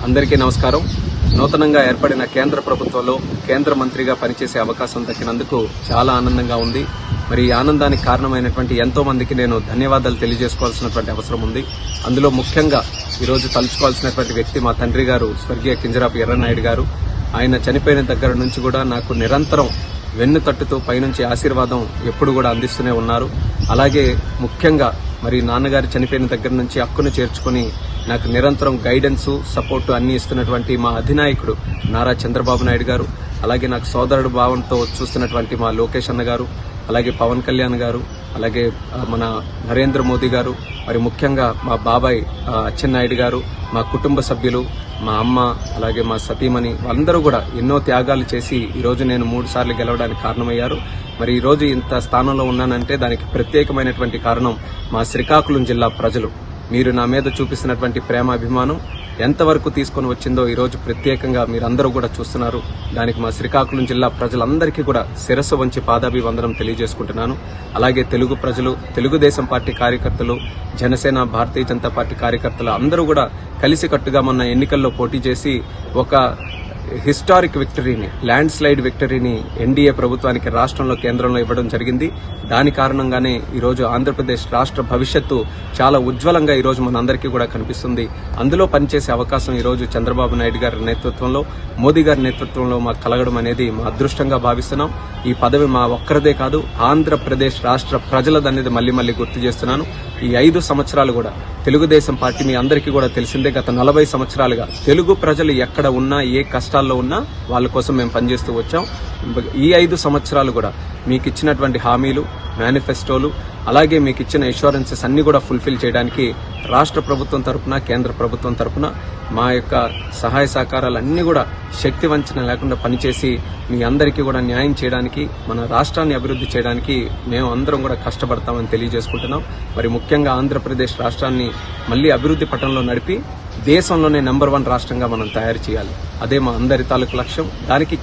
అందరికీ నమస్కారం. నూతనంగా ఏర్పడిన కేంద్ర ప్రభుత్వంలో కేంద్ర మంత్రిగా పనిచేసే అవకాశం దక్కినందుకు చాలా ఆనందంగా ఉంది. మరి ఈ ఆనందానికి కారణమైనటువంటి ఎంతో మందికి నేను ధన్యవాదాలు తెలియజేసుకోవాల్సినటువంటి అవసరం ఉంది. అందులో ముఖ్యంగా ఈరోజు తలుచుకోవాల్సినటువంటి వ్యక్తి మా తండ్రి గారు స్వర్గీయ కింజరాపు ఎర్రన్నాయుడు గారు. ఆయన చనిపోయిన దగ్గర నుంచి కూడా నాకు నిరంతరం వెన్ను తట్టుతూ పైనుంచి ఆశీర్వాదం ఎప్పుడు కూడా అందిస్తూనే ఉన్నారు. అలాగే ముఖ్యంగా మరి నాన్నగారు చనిపోయిన దగ్గర నుంచి హక్కును చేర్చుకుని నాకు నిరంతరం గైడెన్స్ సపోర్ట్ అన్ని ఇస్తున్నటువంటి మా అధినాయకుడు నారా చంద్రబాబు నాయుడు గారు, అలాగే నాకు సోదరుడు భావంతో చూస్తున్నటువంటి మా లోకేష్ అన్న గారు, అలాగే పవన్ కళ్యాణ్ గారు, అలాగే మన నరేంద్ర మోదీ గారు, మరి ముఖ్యంగా మా బాబాయ్ అచ్చెన్నాయుడు గారు, మా కుటుంబ సభ్యులు, మా అమ్మ, అలాగే మా సతీమణి వాళ్ళందరూ కూడా ఎన్నో త్యాగాలు చేసి ఈరోజు నేను 3 సార్లు గెలవడానికి కారణమయ్యారు. మరి ఈరోజు ఇంత స్థానంలో ఉన్నానంటే దానికి ప్రత్యేకమైనటువంటి కారణం మా శ్రీకాకుళం జిల్లా ప్రజలు. మీరు నా మీద చూపిస్తున్నటువంటి ప్రేమాభిమానం ఎంతవరకు తీసుకొని వచ్చిందో ఈరోజు ప్రత్యేకంగా మీరందరూ కూడా చూస్తున్నారు. దానికి మా శ్రీకాకుళం జిల్లా ప్రజలందరికీ కూడా శిరస్సు వంచి పాదాభివందనం తెలియజేసుకుంటున్నాను. అలాగే తెలుగు ప్రజలు, తెలుగుదేశం పార్టీ కార్యకర్తలు, జనసేన, భారతీయ జనతా పార్టీ కార్యకర్తలు అందరూ కూడా కలిసికట్టుగా మొన్న ఎన్నికల్లో పోటీ చేసి ఒక హిస్టారిక్ విక్టరీని, ల్యాండ్ స్లైడ్ విక్టరీని ఎన్డీఏ ప్రభుత్వానికి రాష్ట్రంలో, కేంద్రంలో ఇవ్వడం జరిగింది. దాని కారణంగానే ఈరోజు ఆంధ్రప్రదేశ్ రాష్ట్ర భవిష్యత్తు చాలా ఉజ్వలంగా ఈరోజు మనందరికీ కూడా కనిపిస్తుంది. అందులో పనిచేసే అవకాశం ఈరోజు చంద్రబాబు నాయుడు గారి నేతృత్వంలో, మోదీ గారి నేతృత్వంలో మాకు కలగడం అనేది మా అదృష్టంగా భావిస్తున్నాం. ఈ పదవి మా ఒక్కరిదే కాదు, ఆంధ్రప్రదేశ్ రాష్ట్ర ప్రజలదనేది మళ్లీ గుర్తు చేస్తున్నాను. ఈ 5 సంవత్సరాలు కూడా తెలుగుదేశం పార్టీ మీ అందరికీ కూడా తెలిసిందే, గత 40 సంవత్సరాలుగా తెలుగు ప్రజలు ఎక్కడ ఉన్నా, ఏ కష్టాల్లో ఉన్నా వాళ్ళ కోసం మేము పనిచేస్తూ వచ్చాం. ఈ 5 సంవత్సరాలు కూడా మీకు ఇచ్చినటువంటి హామీలు, మేనిఫెస్టోలు, అలాగే మీకు ఇచ్చిన ఇన్సూరెన్సెస్ అన్ని కూడా ఫుల్ఫిల్ చేయడానికి రాష్ట్ర ప్రభుత్వం తరపున, కేంద్ర ప్రభుత్వం తరపున మా యొక్క సహాయ సహకారాలన్నీ కూడా శక్తి వంచన లేకుండా పనిచేసి మీ అందరికీ కూడా న్యాయం చేయడానికి, మన రాష్ట్రాన్ని అభివృద్ధి చేయడానికి మేము అందరం కూడా కష్టపడతామని తెలియజేసుకుంటున్నాం. మరి ముఖ్యంగా ఆంధ్రప్రదేశ్ రాష్ట్రాన్ని మళ్లీ అభివృద్ధి పటంలో నడిపి దేశంలోనే నెంబర్ 1 రాష్ట్రంగా మనం తయారు చేయాలి. అదే మా అందరి తాలూకు లక్ష్యం. దానికి